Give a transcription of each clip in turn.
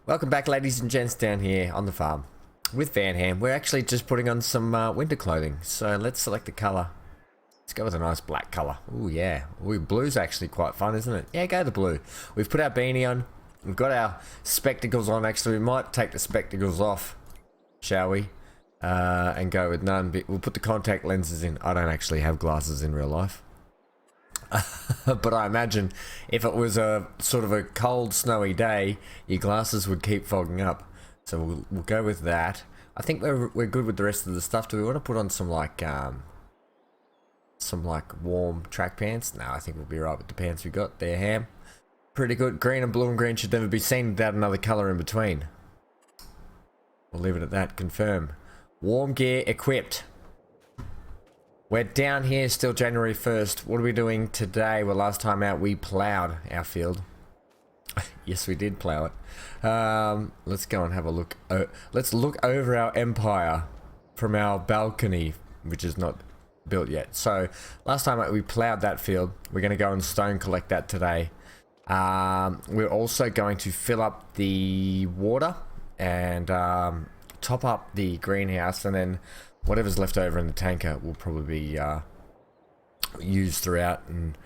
Welcome back, ladies and gents, down here on the farm with Van Ham. We're actually just putting on some winter clothing, so let's select the colour. Let's go with a nice black colour. Oh yeah, ooh, blue's actually quite fun, isn't it? Yeah, go the blue. We've put our beanie on, we've got our spectacles on. Actually, we might take the spectacles off, shall we? And go with none. We'll put the contact lenses in. I don't actually have glasses in real life. But I imagine if it was a sort of a cold, snowy day, your glasses would keep fogging up. So we'll go with that. I think we're good with the rest of the stuff. Do we want to put on some like warm track pants? No, I think we'll be right with the pants we got there, Ham. Pretty good. Green and blue and green should never be seen without another colour in between. We'll leave it at that. Confirm. Warm gear equipped. We're down here still January 1st. What are we doing today? Well, last time out we ploughed our field. Yes, we did plough it. Let's go and have a look. Let's look over our empire from our balcony, which is not built yet. So, last time out we ploughed that field. We're going to go and stone collect that today. We're also going to fill up the water and top up the greenhouse, and then whatever's left over in the tanker will probably be used throughout, and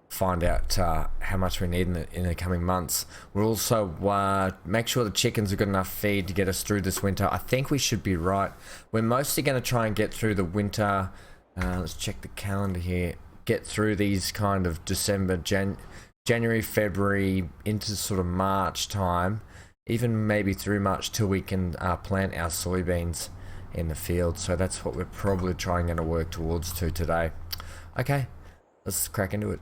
find out how much we need in the coming months. We'll also make sure the chickens have got enough feed to get us through this winter. I think we should be right. We're mostly going to try and get through the winter. Let's check the calendar here. Get through these kind of December, January, February into sort of March time. Even maybe through March till we can plant our soybeans in the field. So that's what we're probably trying to work towards today. Okay, let's crack into it.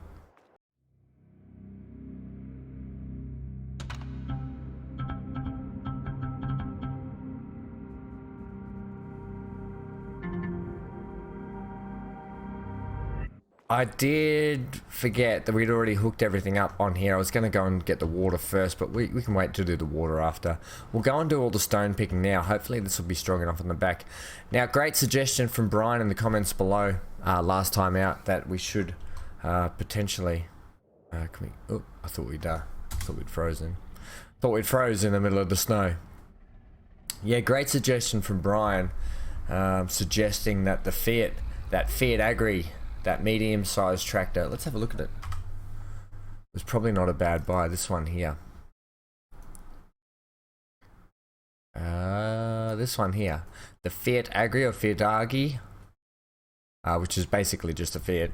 I did forget that we'd already hooked everything up on here. I was going to go and get the water first, but we can wait to do the water after. We'll go and do all the stone picking now. Hopefully this will be strong enough on the back. Now, great suggestion from Brian in the comments below last time out that we should potentially... Oh, I thought we'd frozen. Thought we'd froze in the middle of the snow. Yeah, great suggestion from Brian suggesting that the Fiat Agri, that medium-sized tractor. Let's have a look at it. It was probably not a bad buy. This one here. This one here. The Fiat Agri or Fiat Agi, which is basically just a Fiat,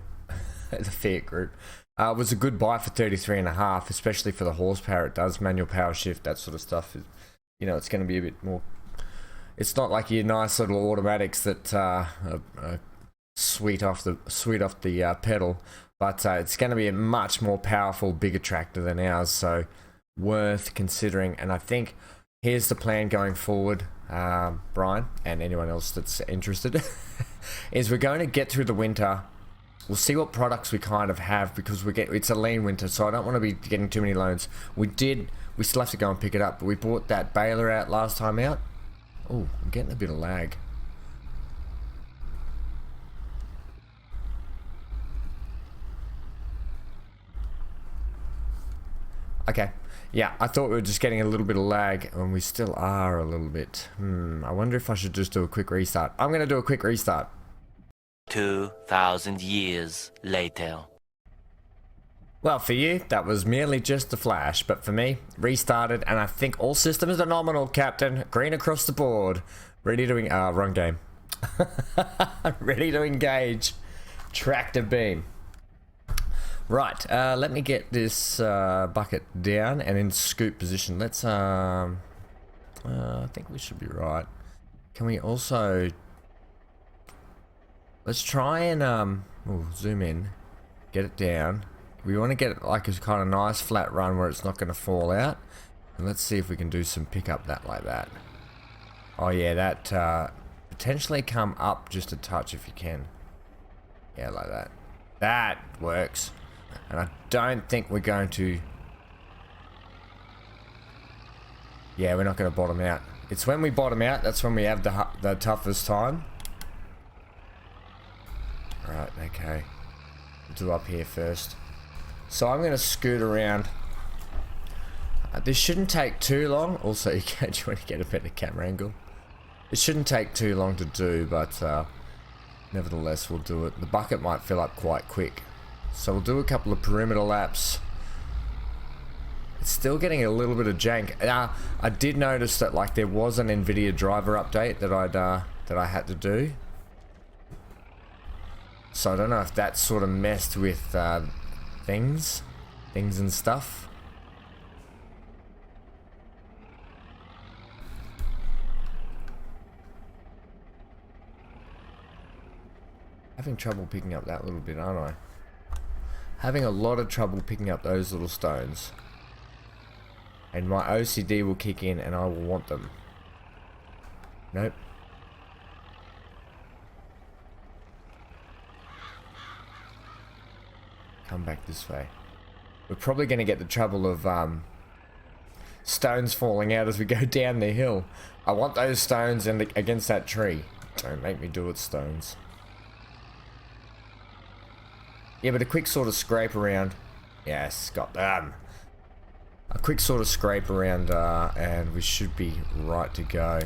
the Fiat group, was a good buy for 33.5, especially for the horsepower it does, manual power shift, that sort of stuff. You know, it's going to be a bit more. It's not like your nice little automatics that sweet off the pedal, but it's going to be a much more powerful, bigger tractor than ours, so worth considering. And I think here's the plan going forward, Brian and anyone else that's interested, is we're going to get through the winter. We'll see what products we kind of have, because it's a lean winter, so I don't want to be getting too many loans. We still have to go and pick it up, but we bought that baler out last time out. Oh, I'm getting a bit of lag. Okay, yeah, I thought we were just getting a little bit of lag, and we still are a little bit. I wonder if I should just do a quick restart. I'm going to do a quick restart. 2,000 years later. Well, for you, that was merely just a flash, but for me, restarted, and I think all systems are nominal, Captain. Green across the board. Ready to... wrong game. Ready to engage. Tractor beam. Right, let me get this bucket down and in scoop position. Let's, I think we should be right. Can we also... Let's try and, zoom in. Get it down. We want to get it like a kind of nice flat run where it's not going to fall out. And let's see if we can do some pickup that like that. Oh yeah, that, potentially come up just a touch if you can. Yeah, like that. That works. And I don't think we're going to... Yeah, we're not going to bottom out. It's when we bottom out, that's when we have the toughest time. Right, okay. We'll do up here first. So I'm going to scoot around This shouldn't take too long. Also, you want to get a better camera angle. It shouldn't take too long to do, but nevertheless, we'll do it. The bucket might fill up quite quick. So we'll do a couple of perimeter laps. It's still getting a little bit of jank. I did notice that like there was an NVIDIA driver update that I had to do. So I don't know if that sort of messed with things and stuff. Having trouble picking up that little bit, aren't I? Having a lot of trouble picking up those little stones. And my OCD will kick in and I will want them. Nope. Come back this way. We're probably going to get the trouble of stones falling out as we go down the hill. I want those stones and against that tree. Don't make me do it, stones. Yeah, but a quick sort of scrape around. Yes, got them. A quick sort of scrape around and we should be right to go.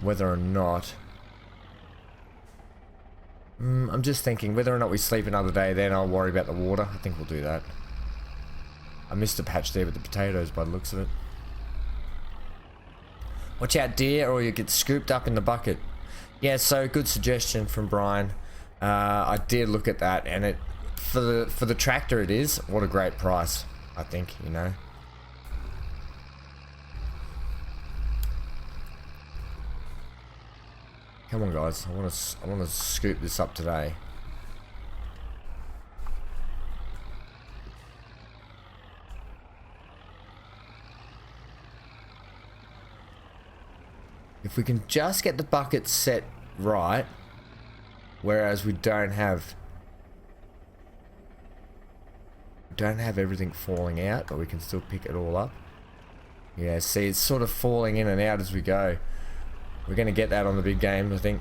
Whether or not... I'm just thinking whether or not we sleep another day, then I'll worry about the water. I think we'll do that. I missed a patch there with the potatoes by the looks of it. Watch out, deer, or you get scooped up in the bucket. Yeah, so good suggestion from Brian. I did look at that, and it for the tractor it is. What a great price, I think, you know. Come on, guys. I want to scoop this up today. If we can just get the bucket set right, whereas we don't have everything falling out, but we can still pick it all up. Yeah, see, it's sort of falling in and out as we go. We're going to get that on the big game, I think.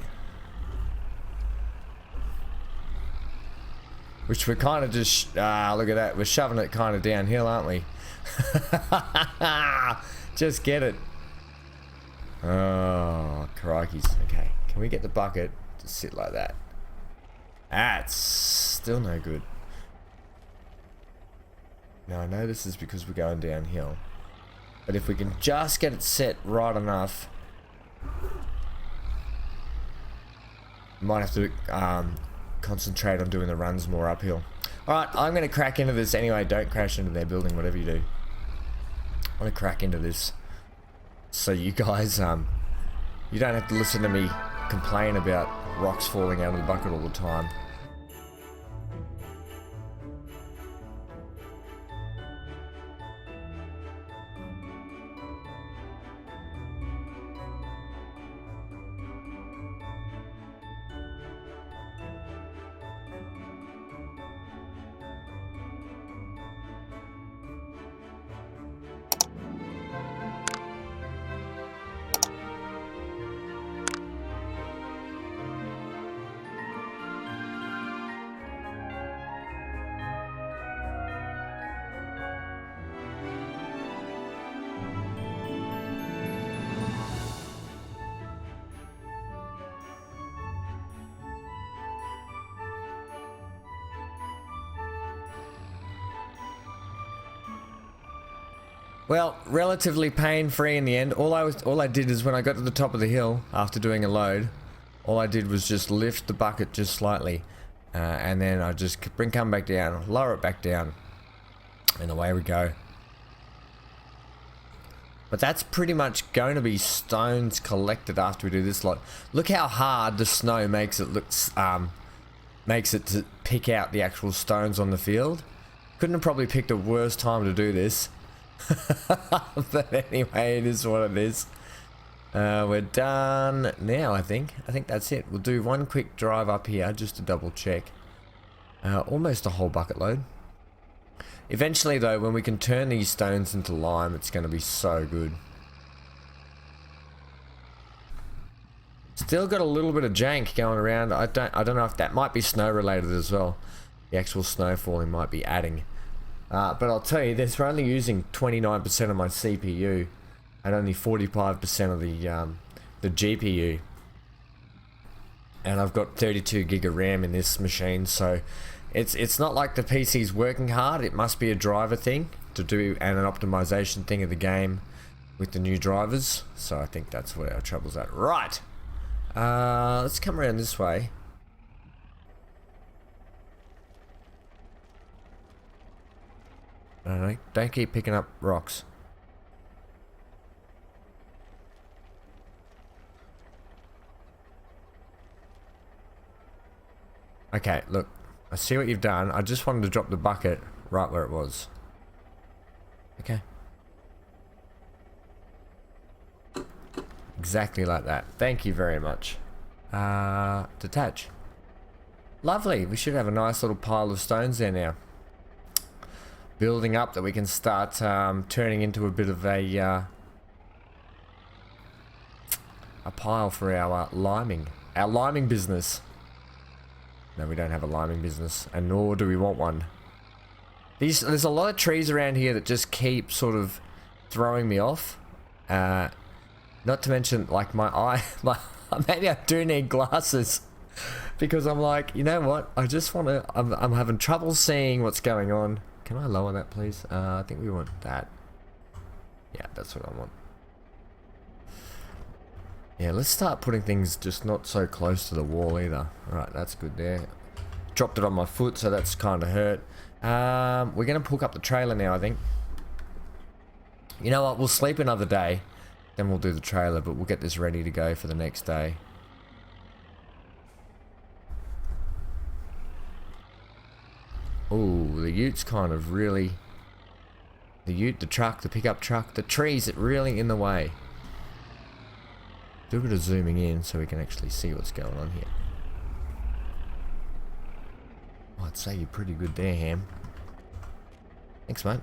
Which we're kind of just... look at that. We're shoving it kind of downhill, aren't we? Just get it. Oh, crikeys. Okay. Can we get the bucket to sit like that? That's still no good. Now, I know this is because we're going downhill. But if we can just get it set right enough... Might have to concentrate on doing the runs more uphill. Alright, I'm going to crack into this anyway. Don't crash into their building, whatever you do. I want to crack into this. So you guys, you don't have to listen to me complain about rocks falling out of the bucket all the time. Well, relatively pain-free in the end. All I did is when I got to the top of the hill after doing a load, all I did was just lift the bucket just slightly, and then I just come back down, lower it back down, and away we go. But that's pretty much going to be stones collected after we do this lot. Look how hard the snow makes it to pick out the actual stones on the field. Couldn't have probably picked a worse time to do this. But anyway, it is what it is. We're done now, I think. I think that's it. We'll do one quick drive up here just to double check. Almost a whole bucket load. Eventually though, when we can turn these stones into lime, it's going to be so good. Still got a little bit of jank going around. I don't know if that might be snow related as well. The actual snow falling might be adding. But I'll tell you this, we're only using 29% of my CPU and only 45% of the GPU. And I've got 32 gig of RAM in this machine, so it's not like the PC's working hard. It must be a driver thing to do and an optimization thing of the game with the new drivers. So I think that's where our trouble's at. Right, let's come around this way. Don't keep picking up rocks. Okay, look, I see what you've done. I just wanted to drop the bucket right where it was. Okay. Exactly like that. Thank you very much. Detach. Lovely. We should have a nice little pile of stones there now. Building up that we can start turning into a bit of a pile for our liming. Our liming business. No, we don't have a liming business, and nor do we want one. There's a lot of trees around here that just keep sort of throwing me off. Not to mention, like, my eye, maybe I do need glasses. Because I'm like, you know what, I just want to, I'm having trouble seeing what's going on. Can I lower that, please? I think we want that. Yeah, that's what I want. Yeah, let's start putting things just not so close to the wall either. Alright, that's good there. Dropped it on my foot, so that's kind of hurt. We're going to hook up the trailer now, I think. You know what, we'll sleep another day. Then we'll do the trailer, but we'll get this ready to go for the next day. Oh, the Ute's kind of really... The Ute, the truck, the pickup truck, the trees, it really in the way. Do a bit of zooming in so we can actually see what's going on here. Oh, I'd say you're pretty good there, Ham. Thanks, mate.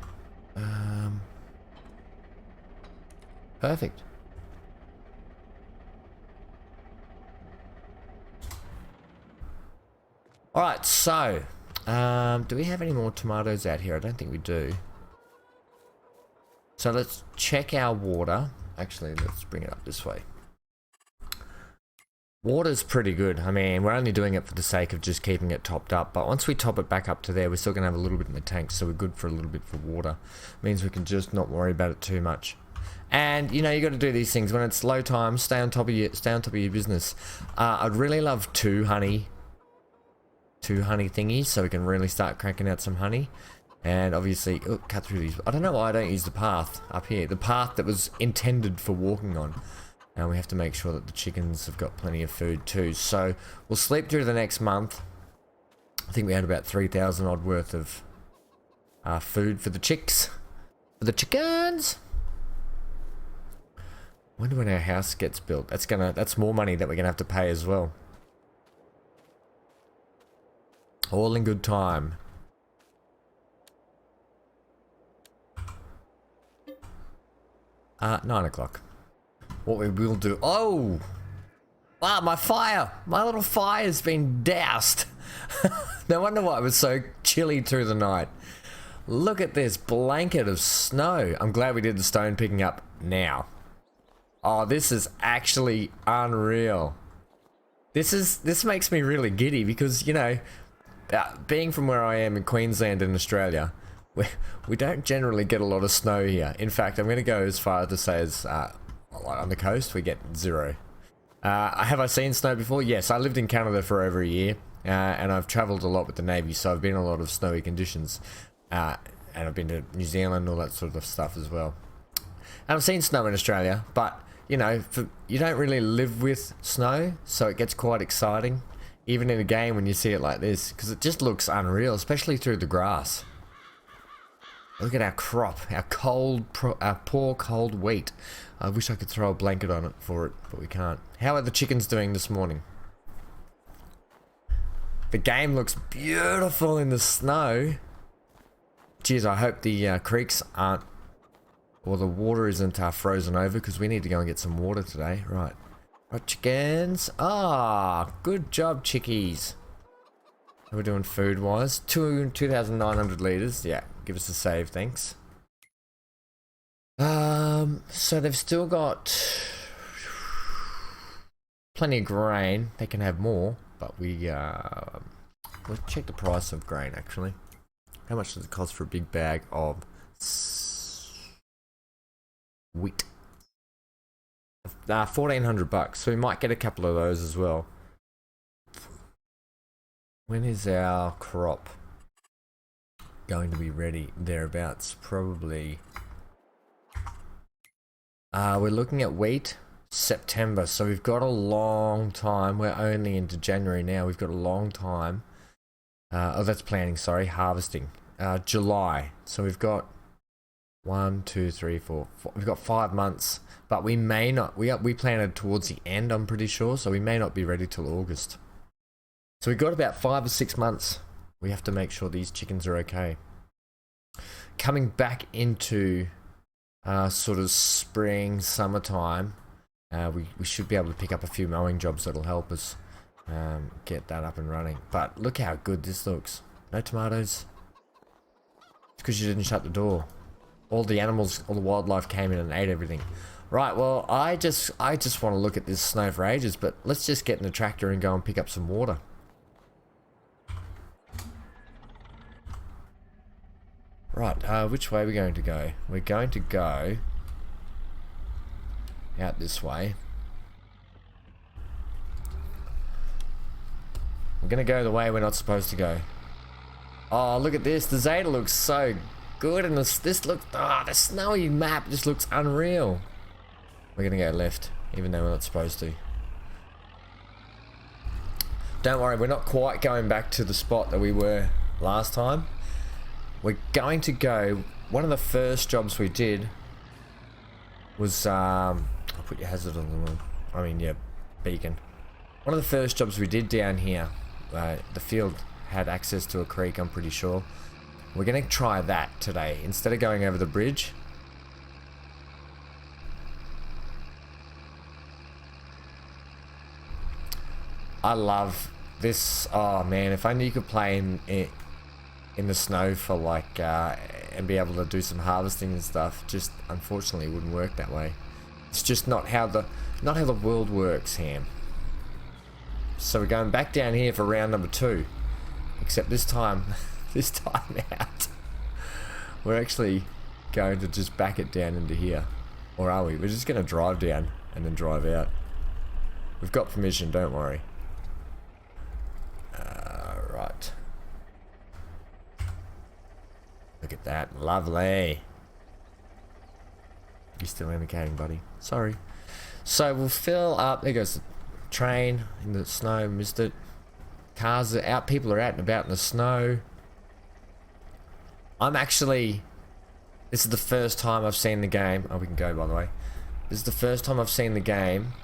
Perfect. Alright, so... do we have any more tomatoes out here? I don't think we do. So let's check our water. Actually, let's bring it up this way. Water's pretty good. I mean, we're only doing it for the sake of just keeping it topped up, but once we top it back up to there, we're still going to have a little bit in the tank, so we're good for a little bit for water. Means we can just not worry about it too much. And, you know, you got to do these things. When it's low time, stay on top of your business. I'd really love two honey thingies, so we can really start cranking out some honey. And obviously, oh, cut through these. I don't know why I don't use the path up here. The path that was intended for walking on. And we have to make sure that the chickens have got plenty of food too. So we'll sleep through the next month. I think we had about 3,000 odd worth of food for the chicks. For the chickens. Wonder when our house gets built. That's more money that we're gonna have to pay as well. All in good time. $9 o'clock. What we will do... Oh! Wow, my fire! My little fire's been doused. No wonder why it was so chilly through the night. Look at this blanket of snow. I'm glad we did the stone picking up now. Oh, this is actually unreal. This makes me really giddy because, you know, being from where I am in Queensland in Australia, we don't generally get a lot of snow here. In fact, I'm going to go as far as to say as on the coast we get 0. Have I seen snow before? Yes, I lived in Canada for over a year, and I've travelled a lot with the Navy, so I've been in a lot of snowy conditions, and I've been to New Zealand, all that sort of stuff as well. And I've seen snow in Australia, but you know, you don't really live with snow, so it gets quite exciting, even in a game when you see it like this, because it just looks unreal, especially through the grass. Look at our crop, our poor cold wheat. I wish I could throw a blanket on it for it, but we can't. How are the chickens doing this morning? The game looks beautiful in the snow. Geez, I hope the creeks aren't, or the water isn't frozen over, because we need to go and get some water today. Right. Right, chickens. Ah, good job, chickies. We're doing food wise. 2,900 litres. Yeah, give us a save, thanks. So they've still got plenty of grain. They can have more, but we'll check the price of grain actually. How much does it cost for a big bag of wheat? 1,400 bucks. So we might get a couple of those as well. When is our crop going to be ready? Thereabouts, probably. We're looking at wheat September, so we've got a long time. We're only into January now. We've got a long time. Oh, that's planting. Sorry, harvesting. July. So we've got 1, 2, 3, 4. We've got 5 months, but we may not. We planted towards the end, I'm pretty sure, so we may not be ready till August. So we've got about 5 or 6 months. We have to make sure these chickens are okay. Coming back into sort of spring, summertime, we should be able to pick up a few mowing jobs that'll help us get that up and running. But look how good this looks. No tomatoes. It's because you didn't shut the door. All the animals, all the wildlife came in and ate everything. Right, well, I just want to look at this snow for ages, but let's just get in the tractor and go and pick up some water. Right, which way are we going to go? We're going to go out this way. We're going to go the way we're not supposed to go. Oh, look at this. The Zetor looks so good, and this looks... Oh, the snowy map just looks unreal. We're going to go left, even though we're not supposed to. Don't worry, we're not quite going back to the spot that we were last time. We're going to go... One of the first jobs we did was... I'll put your hazard on the... I mean, yeah, beacon. One of the first jobs we did down here, the field had access to a creek, I'm pretty sure. We're going to try that today. Instead of going over the bridge... I love this. Oh man, if only you could play in the snow for like and be able to do some harvesting and stuff. Just unfortunately it wouldn't work that way. It's just not how the world works, Ham. So we're going back down here for round number 2, except this time out we're actually going to just back it down into here. Or are we? We're just going to drive down and then drive out. We've got permission, don't worry. Right. Look at that. Lovely. You're still indicating, buddy. Sorry. So we'll fill up. There goes the train in the snow. Missed it. Cars are out. People are out and about in the snow. I'm actually... This is the first time I've seen the game. Oh, we can go, by the way. This is the first time I've seen the game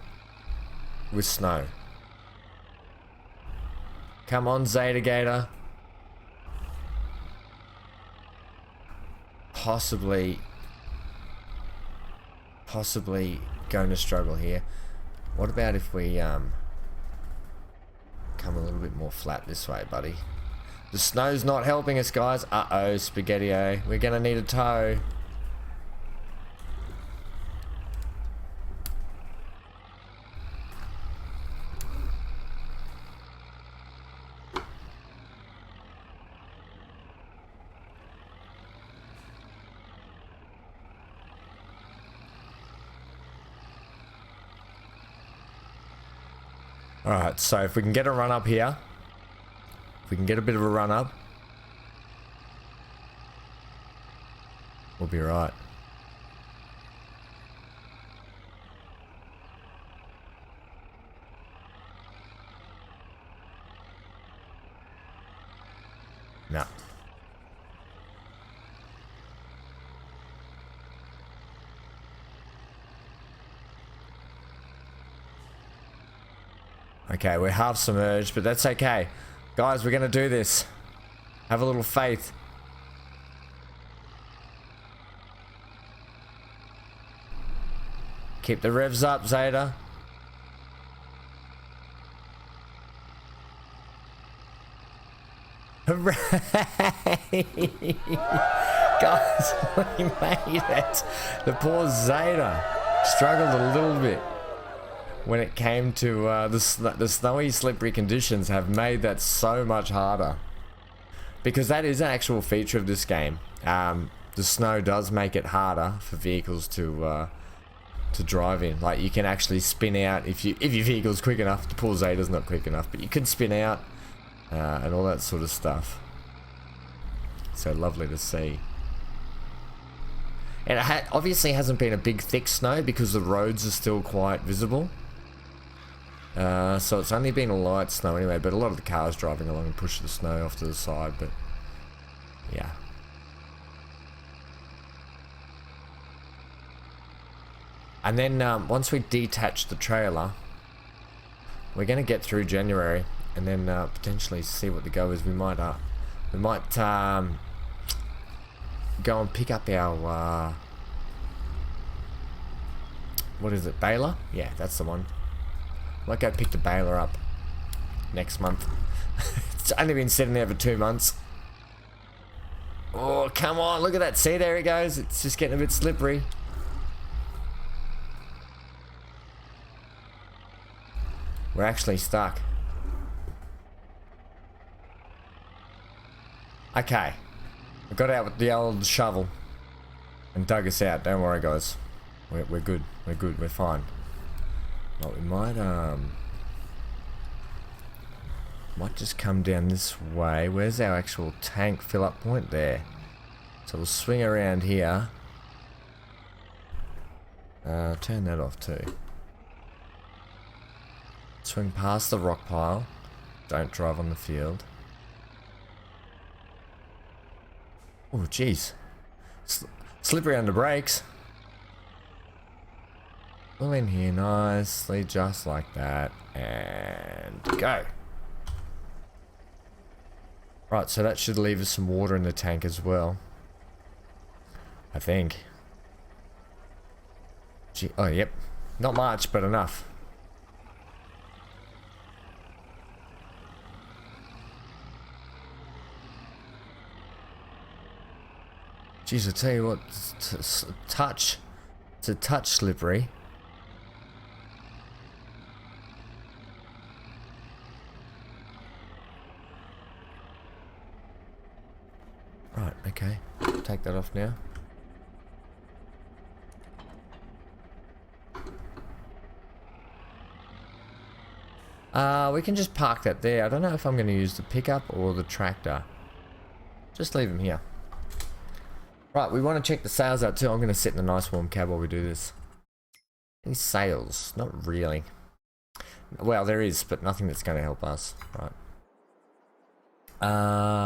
with snow. Come on, Zetor Gator. Possibly going to struggle here. What about if we come a little bit more flat this way, buddy? The snow's not helping us, guys. Uh-oh, Spaghetti-O. We're gonna need a tow. Alright, so if we can get a run up here, if we can get a bit of a run up, we'll be right. No. Okay, we're half submerged, but that's okay. Guys, we're gonna do this. Have a little faith. Keep the revs up, Zetor. Hooray! Guys, we made it. The poor Zetor struggled a little bit when it came to the snowy, slippery conditions. Have made that so much harder, because that is an actual feature of this game. The snow does make it harder for vehicles to drive in. Like, you can actually spin out if your vehicle's quick enough. The poor Zetor's not quick enough, but you can spin out and all that sort of stuff. So lovely to see. And it obviously hasn't been a big thick snow because the roads are still quite visible. So it's only been a light snow anyway, but a lot of the cars driving along and push the snow off to the side, but yeah. And then once we detach the trailer, we're going to get through January and then potentially see what the go is. We might go and pick up our what is it, baler? Yeah, that's the one. Might go pick the baler up next month. It's only been sitting there for 2 months. Oh, come on, look at that. See, there it goes. It's just getting a bit slippery. We're actually stuck. Okay. I got out with the old shovel and dug us out. Don't worry, guys. We're good. We're good. We're fine. Well, we might just come down this way. Where's our actual tank fill up point? There. So we'll swing around here. Turn that off too. Swing past the rock pile. Don't drive on the field. Oh, jeez. Slippery under brakes. Pull in here nicely, just like that. And go. Right, so that should leave us some water in the tank as well. I think. Gee, oh, yep. Not much, but enough. Jeez, I tell you what, it's a touch slippery. Right, okay. Take that off now. We can just park that there. I don't know if I'm going to use the pickup or the tractor. Just leave them here. Right, we want to check the sails out too. I'm going to sit in a nice warm cab while we do this. Any sails? Not really. Well, there is, but nothing that's going to help us. Right.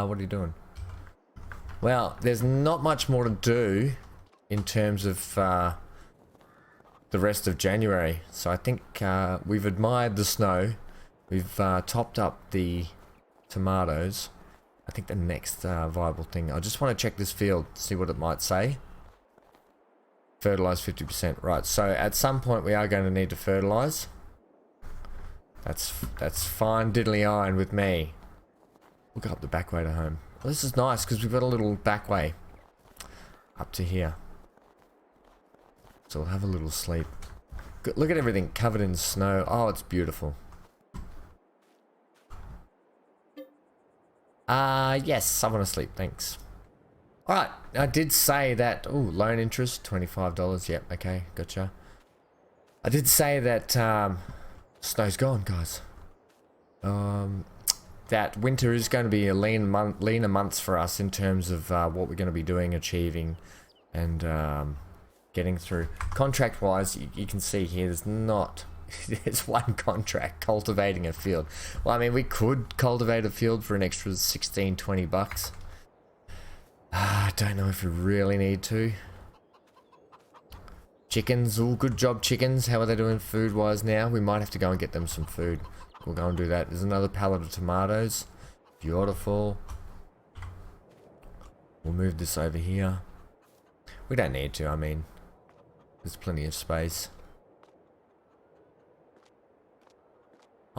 What are you doing? Well, there's not much more to do in terms of the rest of January. So I think we've admired the snow. We've topped up the tomatoes. I think the next viable thing, I just want to check this field, see what it might say. Fertilize 50%. Right, so at some point we are going to need to fertilize. That's fine diddly iron with me. We'll go up the back way to home. Well, this is nice because we've got a little back way up to here. So we'll have a little sleep. Look at everything covered in snow. Oh, it's beautiful. Yes, I want to sleep, thanks. Alright, I did say that, ooh, loan interest, $25, yep, okay, gotcha. I did say that, snow's gone, guys. That winter is going to be a leaner months for us in terms of what we're going to be doing, achieving, and getting through. Contract-wise, you can see here, there's not... There's one contract, cultivating a field. Well, I mean, we could cultivate a field for an extra 16, 20 bucks. I don't know if we really need to. Chickens, all good job chickens. How are they doing food-wise now? We might have to go and get them some food. We'll go and do that. There's another pallet of tomatoes. Beautiful. We'll move this over here. We don't need to, I mean, there's plenty of space.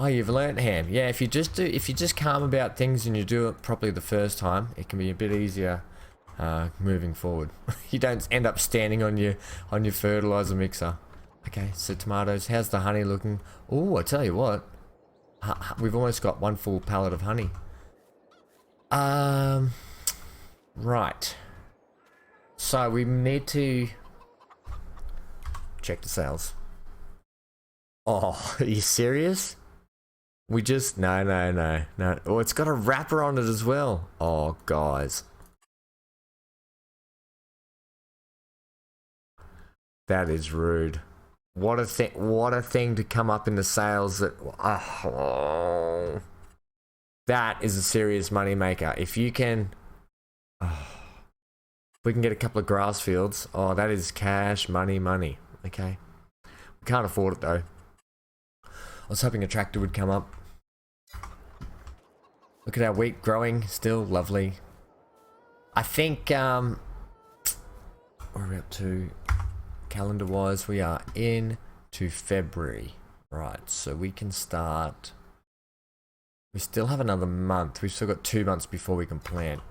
Oh, you've learnt, Ham. Yeah, if you just calm about things and you do it properly the first time, it can be a bit easier moving forward. You don't end up standing on your fertilizer mixer. Okay, so tomatoes. How's the honey looking? Oh, I tell you what, we've almost got one full pallet of honey. Right. So we need to check the sales. Oh, are you serious? We just... No. Oh, it's got a wrapper on it as well. Oh, guys. That is rude. What a thing to come up in the sales that... Oh. That is a serious money maker. If you can... Oh, if we can get a couple of grass fields. Oh, that is cash, money. Okay. We can't afford it, though. I was hoping a tractor would come up. Look at our wheat growing, still lovely. I think, where are we up to? Calendar-wise, we are into February. Right, so we can start. We still have another month. We've still got 2 months before we can plant.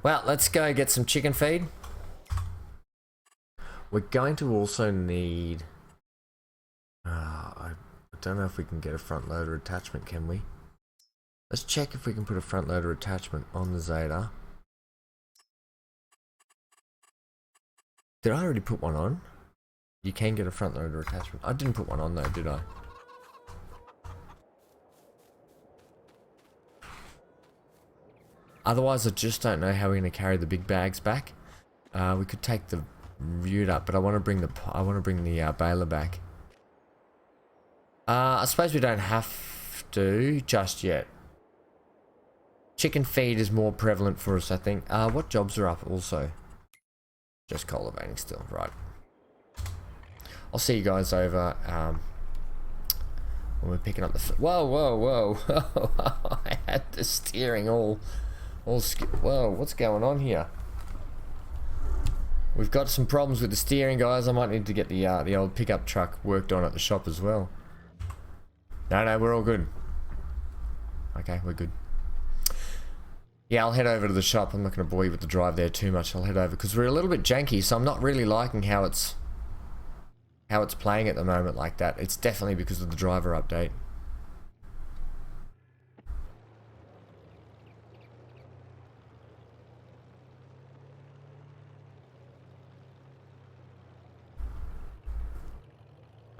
Well, let's go get some chicken feed. We're going to also need... I don't know if we can get a front loader attachment, can we? Let's check if we can put a front loader attachment on the Zetor. Did I already put one on? You can get a front loader attachment. I didn't put one on though, did I? Otherwise, I just don't know how we're going to carry the big bags back. We could take the ute up, but I want to bring the baler back. I suppose we don't have to just yet. Chicken feed is more prevalent for us, I think. What jobs are up also? Just cultivating still, right. I'll see you guys over when we're picking up the... Whoa. I had the steering all whoa, what's going on here? We've got some problems with the steering, guys. I might need to get the old pickup truck worked on at the shop as well. No, we're all good. Okay, we're good. Yeah, I'll head over to the shop. I'm not going to bore you with the drive there too much. I'll head over because we're a little bit janky, so I'm not really liking how it's playing at the moment like that. It's definitely because of the driver update.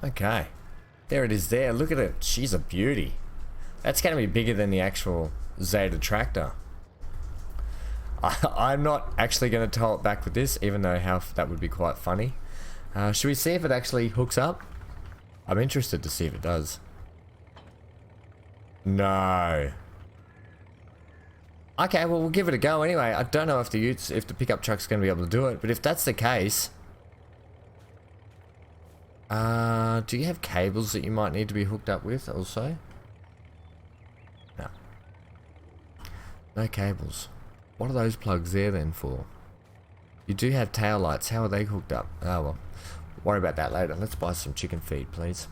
Okay. There it is there. Look at it. She's a beauty. That's going to be bigger than the actual Zetor tractor. I'm not actually going to tow it back with this, even though that would be quite funny. Should we see if it actually hooks up? I'm interested to see if it does. No. Okay, well, we'll give it a go anyway. I don't know if the pickup truck's going to be able to do it, but if that's the case... do you have cables that you might need to be hooked up with also? No. No cables. What are those plugs there then for? You do have tail lights. How are they hooked up? Oh well. Worry about that later. Let's buy some chicken feed, please.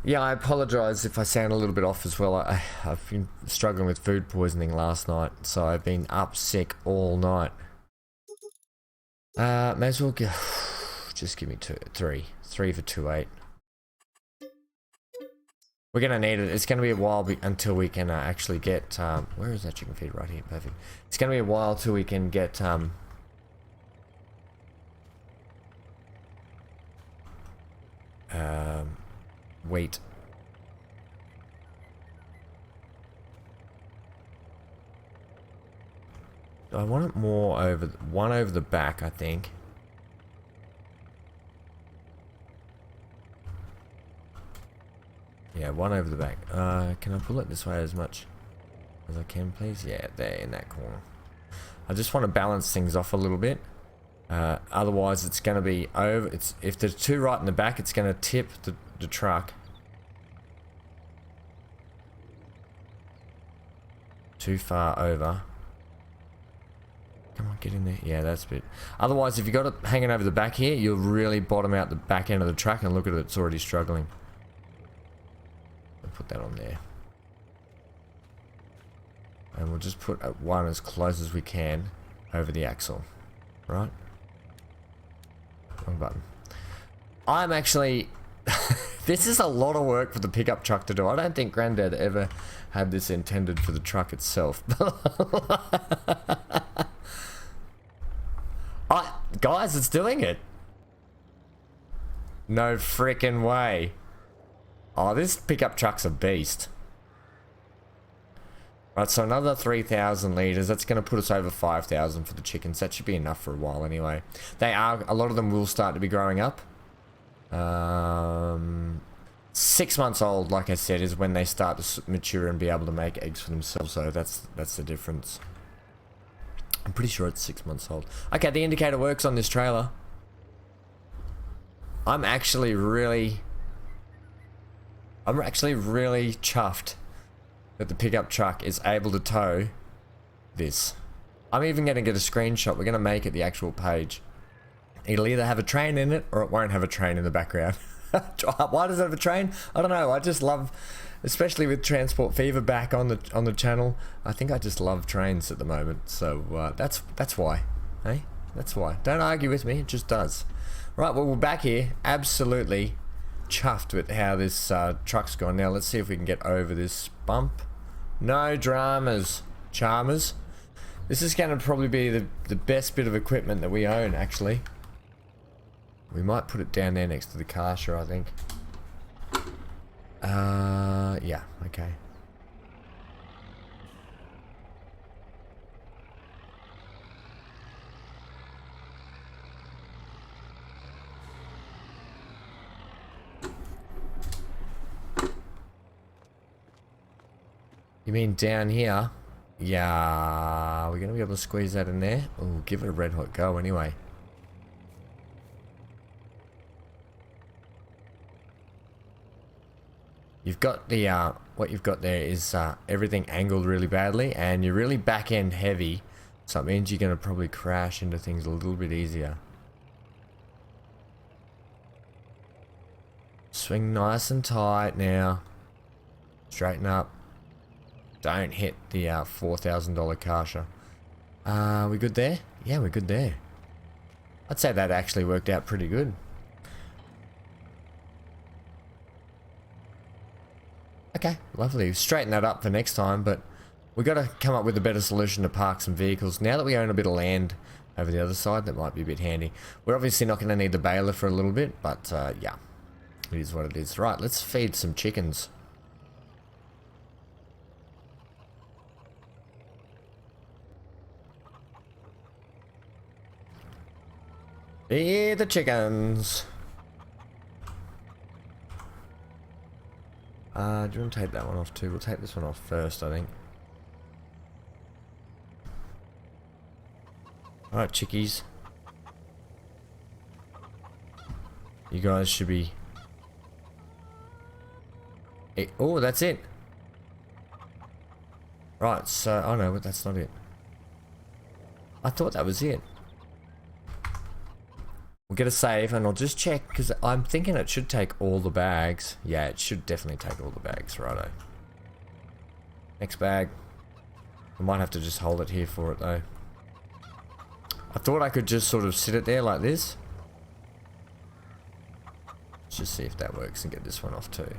Yeah, I apologise if I sound a little bit off as well. I've been struggling with food poisoning last night, so I've been up sick all night. May as well get... Just give me three for 2.8. We're gonna need it. It's gonna be a while until we can actually get. Where is that chicken feed? Right here, perfect. It's gonna be a while till we can get wheat. I want it more one over the back, I think. Yeah, one over the back. Can I pull it this way as much as I can, please? Yeah, there in that corner. I just want to balance things off a little bit. Otherwise, it's going to be over. If there's two right in the back, it's going to tip the truck. Too far over. Come on, get in there. Yeah, that's a bit. Otherwise, if you got it hanging over the back here, you'll really bottom out the back end of the truck and look at it, it's already struggling. put that on there. And we'll just put one as close as we can over the axle. Right? Wrong button. I'm actually... this is a lot of work for the pickup truck to do. I don't think Granddad ever had this intended for the truck itself. Guys, it's doing it. No frickin' way. Oh, this pickup truck's a beast. Right, so another 3,000 litres. That's going to put us over 5,000 for the chickens. That should be enough for a while anyway. They are, a lot of them will start to be growing up. 6 months old, like I said, is when they start to mature and be able to make eggs for themselves. So that's the difference. I'm pretty sure it's 6 months old. Okay, the indicator works on this trailer. I'm actually really chuffed that the pickup truck is able to tow this. I'm even going to get a screenshot. We're going to make it the actual page. It'll either have a train in it or it won't have a train in the background. Why does it have a train? I don't know. I just love, especially with Transport Fever back on the channel. I think I just love trains at the moment. So that's why. Hey, that's why. Don't argue with me. It just does. Right. Well, we're back here. Absolutely chuffed with how this truck's gone. Now let's see if we can get over this bump. No dramas, charmers. This is going to probably be the best bit of equipment that we own, actually. We might put it down there next to the Karsha, I think. Yeah, okay. You mean down here? Yeah, we're gonna be able to squeeze that in there. Oh, give it a red hot go anyway. You've got the, what you've got there is everything angled really badly and you're really back end heavy. So it means you're gonna probably crash into things a little bit easier. Swing nice and tight now. Straighten up. Don't hit the $4,000 Karsha. We good there? Yeah, we're good there. I'd say that actually worked out pretty good. Okay, lovely. Straighten that up for next time, but we've got to come up with a better solution to park some vehicles. Now that we own a bit of land over the other side, that might be a bit handy. We're obviously not going to need the baler for a little bit, but yeah, it is what it is. Right, let's feed some chickens. Feed the chickens. Do you want to take that one off too? We'll take this one off first, I think. Alright, chickies. You guys should be... Oh, that's it. Right, so... Oh no, that's not it. I thought that was it. We'll get a save and I'll just check because I'm thinking it should take all the bags. Yeah, it should definitely take all the bags, righto. Next bag. I might have to just hold it here for it though. I thought I could just sort of sit it there like this. Let's just see if that works and get this one off too.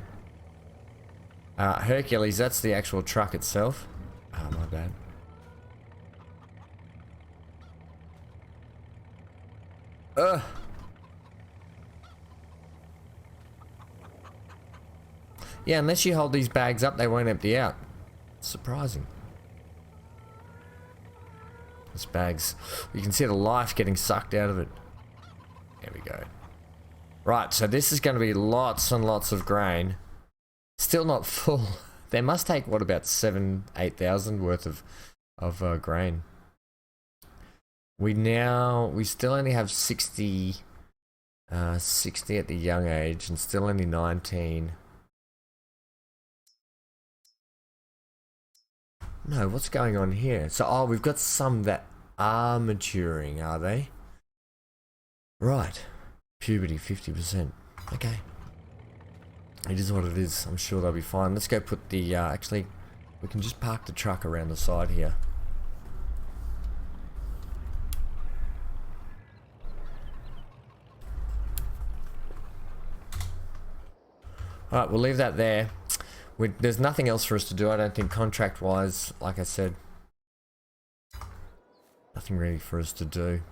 Hercules, that's the actual truck itself. Oh, my bad. Ugh. Yeah, unless you hold these bags up, they won't empty out. It's surprising. This bag's... You can see the life getting sucked out of it. There we go. Right, so this is going to be lots and lots of grain. Still not full. They must take, what, about 8,000 worth of grain. We still only have 60 at the young age and still only 19. No, what's going on here? So, oh, we've got some that are maturing, are they? Right. Puberty, 50%. Okay. It is what it is. I'm sure they'll be fine. Let's go put the, actually, we can just park the truck around the side here. Alright, we'll leave that there. There's nothing else for us to do, I don't think, contract-wise, like I said. Nothing really for us to do.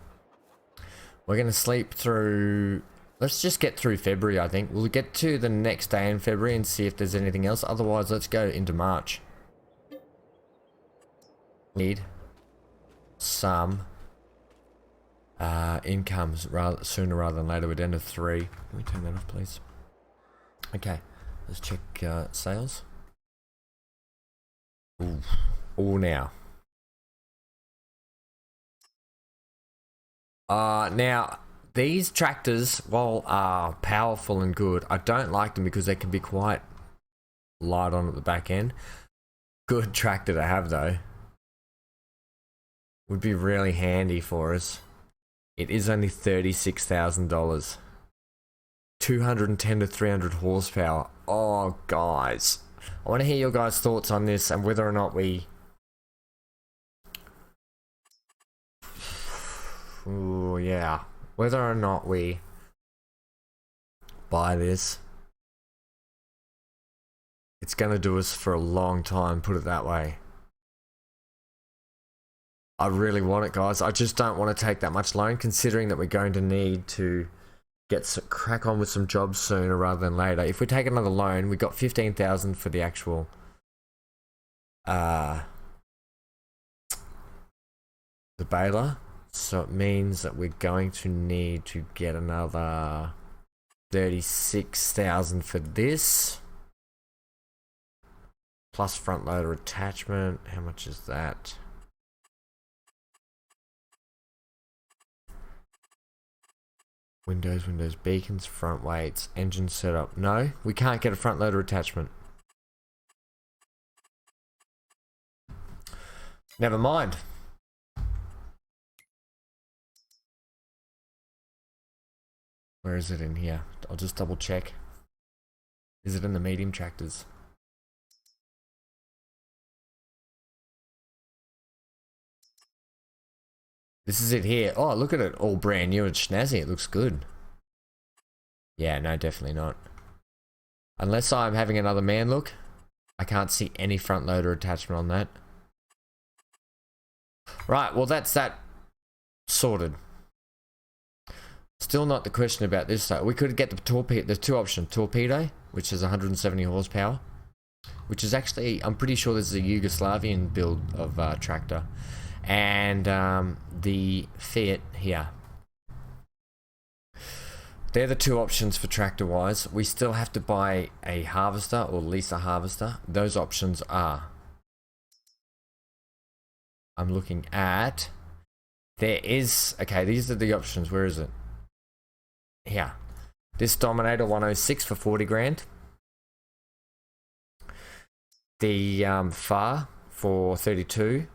We're going to sleep through... Let's just get through February, I think. We'll get to the next day in February and see if there's anything else. Otherwise, let's go into March. Need some incomes sooner rather than later. We're down to 3. Can we turn that off, please? Okay, let's check sales. Ooh. All now. Now, these tractors, while are powerful and good, I don't like them because they can be quite light on at the back end. Good tractor to have though. Would be really handy for us. It is only $36,000. 210 to 300 horsepower. Oh, guys. I want to hear your guys' thoughts on this and whether or not we... Ooh, yeah. Whether or not we buy this. It's going to do us for a long time, put it that way. I really want it, guys. I just don't want to take that much loan, considering that we're going to need to crack on with some jobs sooner rather than later. If we take another loan, we got $15,000 for the actual the baler. So it means that we're going to need to get another $36,000 for this. Plus front loader attachment. How much is that? Windows, beacons, front weights, engine setup. No, we can't get a front loader attachment. Never mind. Where is it in here? I'll just double check. Is it in the medium tractors? This is it here. Oh, look at it. All brand new and snazzy. It looks good. Yeah, no, definitely not. Unless I'm having another man look. I can't see any front loader attachment on that. Right, well that's that sorted. Still not the question about this though. We could get the torpedo. There's two options. Torpedo, which is 170 horsepower. Which is actually, I'm pretty sure this is a Yugoslavian build of tractor. And the Fiat here. They're the two options for tractor wise. We still have to buy a harvester or lease a harvester. Those options are, I'm looking at, there is, okay, these are the options. Where is it? Here. This Dominator 106 for 40 grand. The FAR for 32.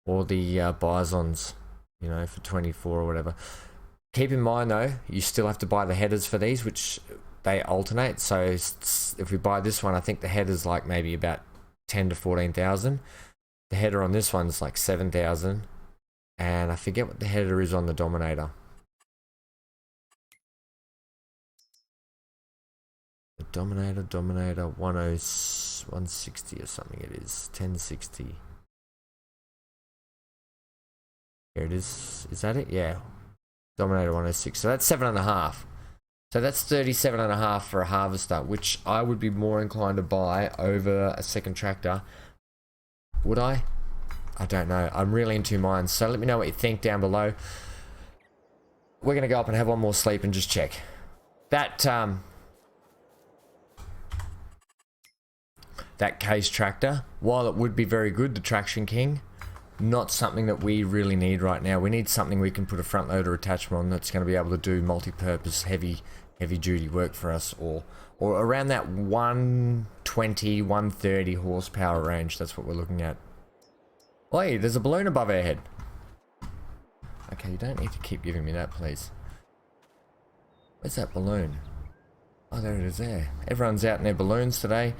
Or the Bisons, you know, for 24 or whatever. Keep in mind though, you still have to buy the headers for these, which they alternate. So if we buy this one, I think the header's like maybe about 10 to 14,000. The header on this one's like 7,000. And I forget what the header is on the Dominator. The Dominator 160 or something it is. 1060. Here it is. Is that it? Yeah. Dominator 106. So that's 7.5. So that's 37.5 for a harvester, which I would be more inclined to buy over a second tractor. Would I? I don't know. I'm really in two minds. So let me know what you think down below. We're going to go up and have one more sleep and just check. That case tractor, while it would be very good, the Traction King, not something that we really need right now. We need something we can put a front loader attachment on that's going to be able to do multi-purpose heavy duty work for us, or around that 120 130 horsepower range. That's what we're looking at. Oi, there's a balloon above our head. Okay, you don't need to keep giving me that, please. Where's that balloon? Oh, there it is there. Everyone's out in their balloons today.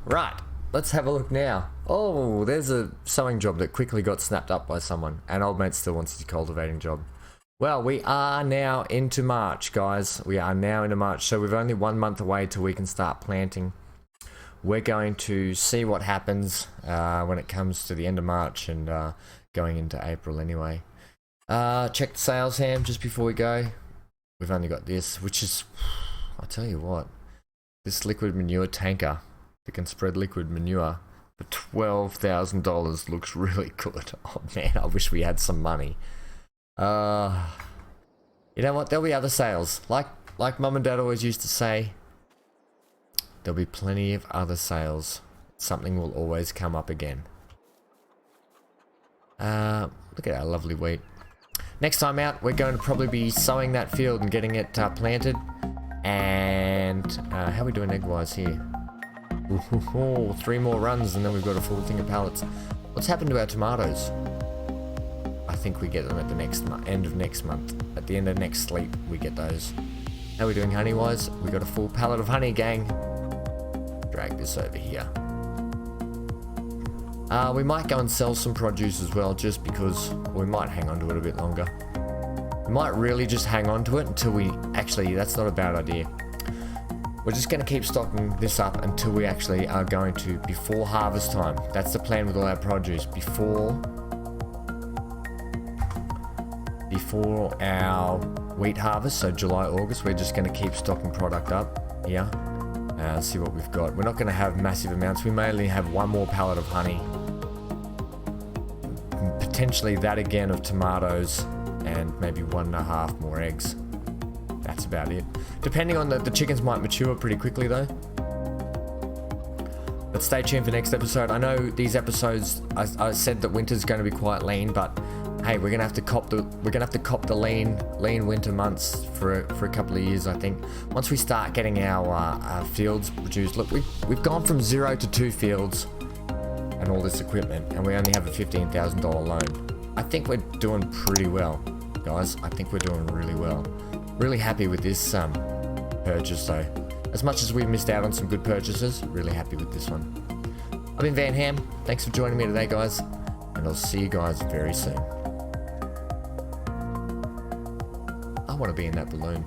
Right, let's have a look now. Oh, there's a sowing job that quickly got snapped up by someone. And old mate still wants his cultivating job. Well, we are now into March, guys. We are now into March, so we're only 1 month away till we can start planting. We're going to see what happens when it comes to the end of March and going into April anyway. Check the sales ham just before we go. We've only got this, which is, I'll tell you what, this liquid manure tanker that can spread liquid manure for $12,000 looks really good. Oh man, I wish we had some money. You know what, there'll be other sales. Like mum and dad always used to say, there'll be plenty of other sales. Something will always come up again. Look at our lovely wheat. Next time out, we're going to probably be sowing that field and getting it planted. And how are we doing egg-wise here? Ooh, 3 more runs and then we've got a full thing of pallets. What's happened to our tomatoes? I think we get them at the end of next month. At the end of next sleep, we get those. How are we doing honey-wise? We got a full pallet of honey, gang. Drag this over here. We might go and sell some produce as well, just because we might hang on to it a bit longer. We might really just hang on to it until we... Actually, that's not a bad idea. We're just going to keep stocking this up until we actually are going to before harvest time. That's the plan with all our produce. Before our wheat harvest, so July, August, we're just going to keep stocking product up here. See what we've got. We're not going to have massive amounts. We may only have 1 more pallet of honey. Potentially that again of tomatoes and maybe 1.5 more eggs. That's about it. Depending on the chickens might mature pretty quickly though. But stay tuned for next episode. I know these episodes, I said that winter's going to be quite lean, but hey, we're gonna have to cop the lean winter months for a couple of years, I think. Once we start getting our fields produced, look, we've gone from 0 to 2 fields and all this equipment, and we only have a $15,000 loan. I think we're doing pretty well, guys. I think we're doing really well. Really happy with this purchase though. As much as we've missed out on some good purchases, really happy with this one. I've been Van Ham. Thanks for joining me today, guys, and I'll see you guys very soon. I want to be in that balloon.